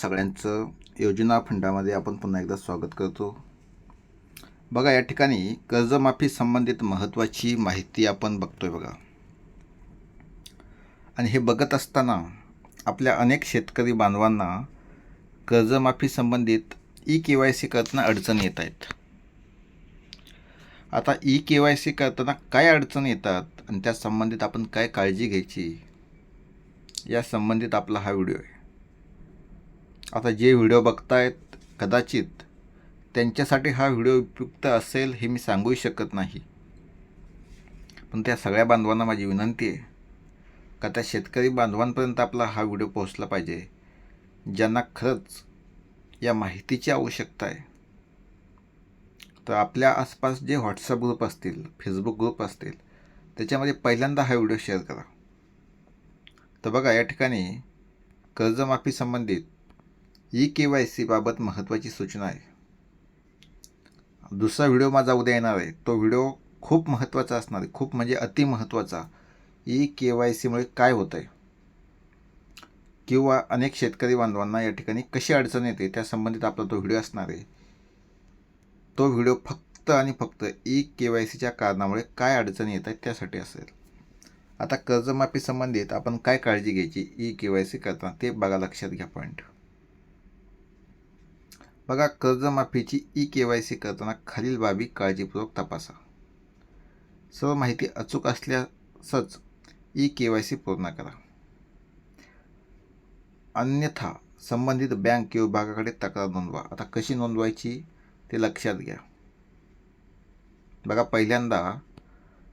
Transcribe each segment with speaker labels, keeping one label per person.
Speaker 1: सगळ्यांचं योजना फंडामध्ये आपण पुन्हा एकदा स्वागत करतो. बघा, या ठिकाणी कर्जमाफी संबंधित महत्त्वाची माहिती आपण बघतोय बघा. आणि हे बघत असताना आपल्या अनेक शेतकरी बांधवांना कर्जमाफी संबंधित KYC करताना अडचणी येत आहेत. आता KYC करताना काय अडचणी येतात आणि त्या संबंधित आपण काय काळजी घ्यायची, या संबंधित आपला हा व्हिडिओ आहे. आता जे व्हिडिओ बघतायत कदाचित त्यांच्यासाठी हा व्हिडिओ उपयुक्त असेल हे मी सांगूही शकत नाही, पण त्या सगळ्या बांधवांना माझी विनंती आहे का त्या शेतकरी बांधवांपर्यंत आपला हा व्हिडिओ पोहोचला पाहिजे, ज्यांना खरंच या माहितीची आवश्यकता आहे. तर आपल्या आसपास जे व्हॉट्सअप ग्रुप असतील, फेसबुक ग्रुप असतील, त्याच्यामध्ये पहिल्यांदा हा व्हिडिओ शेअर करा. तर बघा, या ठिकाणी कर्जमाफी संबंधित KYC बाबत महत्त्वाची सूचना आहे. दुसरा व्हिडिओ माझा उद्या येणार आहे, तो व्हिडिओ खूप महत्त्वाचा असणार आहे, खूप म्हणजे अति महत्त्वाचा. KYCमुळे काय होतं आहे किंवा अनेक शेतकरी बांधवांना या ठिकाणी कशी अडचण येते त्या संबंधित आपला तो व्हिडिओ असणार आहे. तो व्हिडिओ फक्त आणि फक्त KYCच्या कारणामुळे काय अडचणी येत आहेत त्यासाठी असेल. आता कर्जमाफी संबंधित आपण काय काळजी घ्यायची KYC करताना ते बघा, लक्षात घ्या पॉईंट. बघा, कर्जमाफीची KYC करताना खालील बाबी काळजीपूर्वक तपासा. सर्व माहिती अचूक असल्यासच KYC पूर्ण करा, अन्यथा संबंधित बँक किंवा विभागाकडे तक्रार नोंदवा. आता कशी नोंदवायची ते लक्षात घ्या. बघा, पहिल्यांदा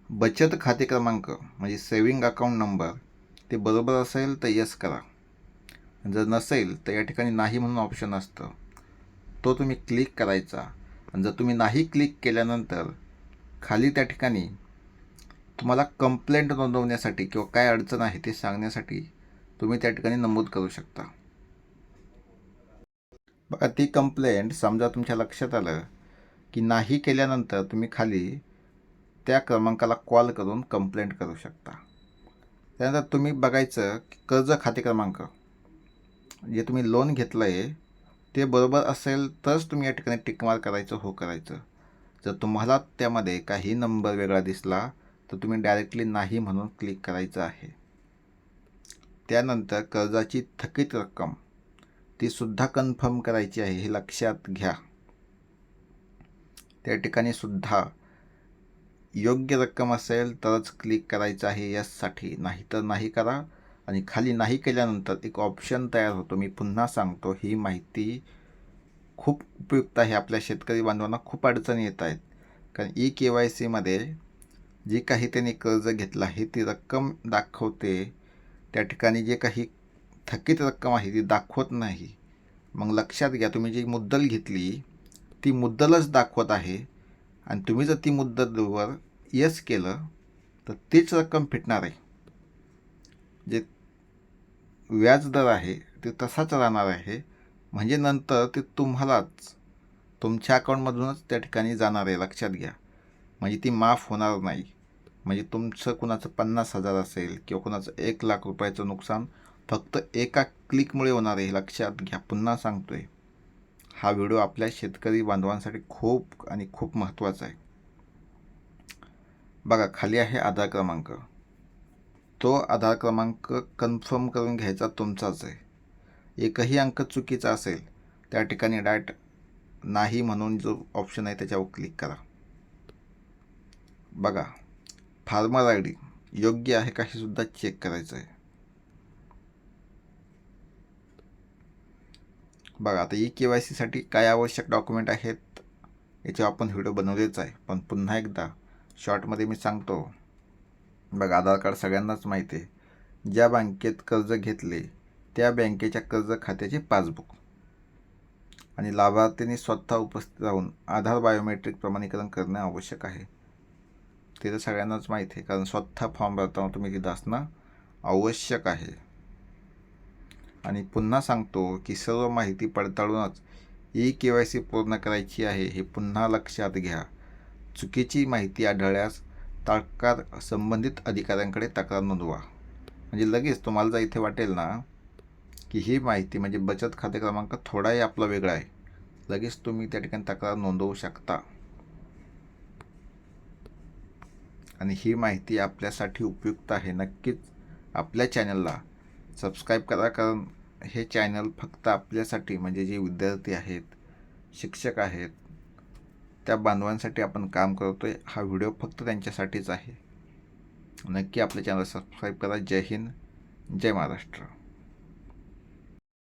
Speaker 1: बचत खाते क्रमांक म्हणजे सेविंग अकाउंट नंबर ते बरोबर असेल तर यस करा. जर नसेल तर या ठिकाणी नाही म्हणून ऑप्शन असतं, तो तुम्ही क्लिक करायचा. आणि जर तुम्ही नाही क्लिक केल्यानंतर खाली त्या ठिकाणी तुम्हाला कंप्लेंट नोंदवण्यासाठी किंवा काय अडचण आहे ते सांगण्यासाठी तुम्ही त्या ठिकाणी नमूद करू शकता. बघा, ती कंप्लेंट समजा तुमच्या लक्षात आलं की नाही केल्यानंतर तुम्ही खाली त्या क्रमांकाला कॉल करून कंप्लेंट करू शकता. त्यानंतर तुम्ही बघायचं की कर्ज खाते क्रमांक जे तुम्ही लोन घेतलं आहे ते बरोबर असेल तरच तुम्ही या ठिकाणी टिकमार्क करायचं, हो करायचं. जर तुम्हाला त्यामध्ये काही नंबर वेगळा दिसला तर तुम्ही डायरेक्टली नाही म्हणून क्लिक करायचं आहे. त्यानंतर कर्जाची थकीत रक्कम ती सुद्धा कन्फर्म करायची आहे, हे लक्षात घ्या. त्या ठिकाणी सुद्धा योग्य रक्कम असेल तरच क्लिक करायचं आहे यससाठी, नाही तर नाही करा. आणि खाली नाही केल्यानंतर एक ऑप्शन तयार होतो. मी पुन्हा सांगतो, ही माहिती खूप उपयुक्त आहे. आपल्या शेतकरी बांधवांना खूप अडचणी येत आहेत, कारण KYCमध्ये जी काही त्यांनी कर्ज घेतलं आहे ती रक्कम दाखवते, त्या ठिकाणी जे काही थकीत रक्कम आहे ती दाखवत नाही. मग लक्षात घ्या, तुम्ही जी मुद्दल घेतली ती मुद्दलच दाखवत आहे, आणि तुम्ही जर ती मुद्दलवर यस केलं तर तीच रक्कम फिटणार आहे. जे व्याजदर आहे ते तसाच राहणार आहे. म्हणजे नंतर ते तुम्हालाच तुमच्या अकाउंटमधूनच त्या ठिकाणी जाणार आहे, लक्षात घ्या. म्हणजे ती माफ होणार नाही. म्हणजे तुमचं कुणाचं 50,000 असेल किंवा कुणाचं 1,00,000 रुपयाचं नुकसान फक्त एका क्लिकमुळे होणार आहे, लक्षात घ्या. पुन्हा सांगतो आहे, हा व्हिडिओ आपल्या शेतकरी बांधवांसाठी खूप आणि खूप महत्त्वाचा आहे. बघा, खाली आहे आधार क्रमांक. तो आधार क्रमांक कन्फर्म करून घ्यायचा तुमचाच आहे. एकही अंक चुकीचा असेल त्या ठिकाणी डायरेक्ट नाही म्हणून जो ऑप्शन आहे त्याच्यावर क्लिक करा. बघा, फार्मर ID योग्य आहे का हे सुद्धा चेक करायचं आहे. बघा, आता KYCसाठी काय आवश्यक डॉक्युमेंट आहेत याच्यावर आपण व्हिडिओ बनवलेच आहे, पण पुन्हा एकदा शॉर्टमध्ये मी सांगतो. बघा, आधार कार्ड सगळ्यांनाच माहिती आहे. ज्या बँकेत कर्ज घेतले त्या बँकेच्या कर्ज खात्याचे पासबुक आणि लाभार्थींनी स्वतः उपस्थित राहून आधार बायोमेट्रिक प्रमाणीकरण करणे आवश्यक आहे. ते तर सगळ्यांनाच माहिती आहे, कारण स्वतः फॉर्म भरताना तुम्ही तिथं असणं आवश्यक आहे. आणि पुन्हा सांगतो की सर्व माहिती पडताळूनच KYC पूर्ण करायची आहे, हे पुन्हा लक्षात घ्या. चुकीची माहिती आढळल्यास तात्काळ संबंधित अधिकाऱ्यांकडे तक्रार नोंदवा. म्हणजे लगेच तुम्हाला जर इथे वाटेल ना की ही माहिती म्हणजे बचत खाते क्रमांक थोडाही आपला वेगळा आहे, लगेच तुम्ही त्या ठिकाणी तक्रार नोंदवू शकता. आणि ही माहिती आपल्यासाठी उपयुक्त आहे. नक्कीच आपल्या चॅनलला सबस्क्राईब करा, कारण हे चॅनल फक्त आपल्यासाठी म्हणजे जे विद्यार्थी आहेत, शिक्षक आहेत, त्या बांधवांसाठी आपण काम करतो आहे. हा व्हिडिओ फक्त त्यांच्यासाठीच आहे. नक्की आपल्या चॅनल सबस्क्राईब करा. जय हिंद, जय महाराष्ट्र.